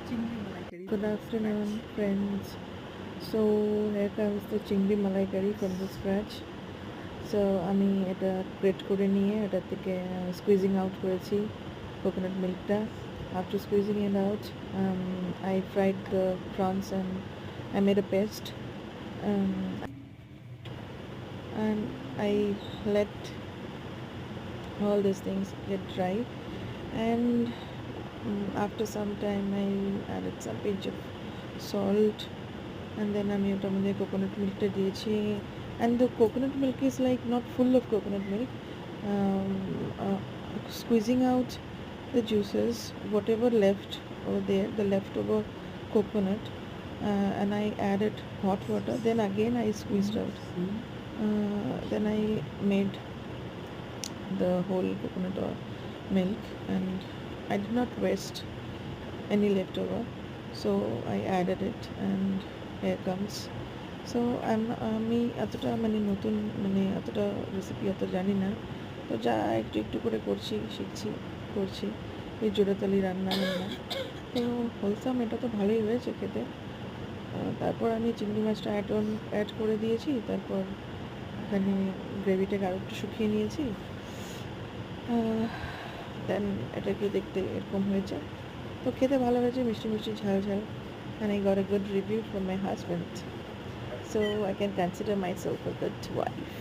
Good afternoon, friends. So here comes the chingdi malai curry from the scratch. So আমি এটা great করে নিয়ে এটা থেকে squeezing out করেছি coconut milkটা. After squeezing it out, I fried the prawns and I made a paste. Um, and I let all these things get dry. And after some time, I added some pinch of salt. And then আমি ওটার মধ্যে coconut মিল্কটা দিয়েছি and the coconut milk is like not full of coconut milk, um, uh, squeezing out the juices whatever left over there, the leftover coconut, and I added hot water, then again I squeezed out, then I made the whole coconut or milk, and I did not waste any leftover, so I added it, and here comes. So আমি এতটা মানে নতুন মানে এতটা recipe অত জানি না, তো যা একটু একটু করে করছি, শিখছি, করছি এই জোড়াতালি রান্না তো হোলসাম, এটা তো ভালোই হয়েছে খেতে। তারপর আমি চিংড়ি মাছটা অ্যাড করে দিয়েছি, তারপর এখানে গ্রেভিটাকে আরও একটু শুকিয়ে নিয়েছি, দেন এটাকে দেখতে এরকম হয়েছে, তো খেতে ভালো হয়েছে, মিষ্টি মিষ্টি ঝাল ঝাল, and I got a good review from my husband. So I can consider myself a good wife.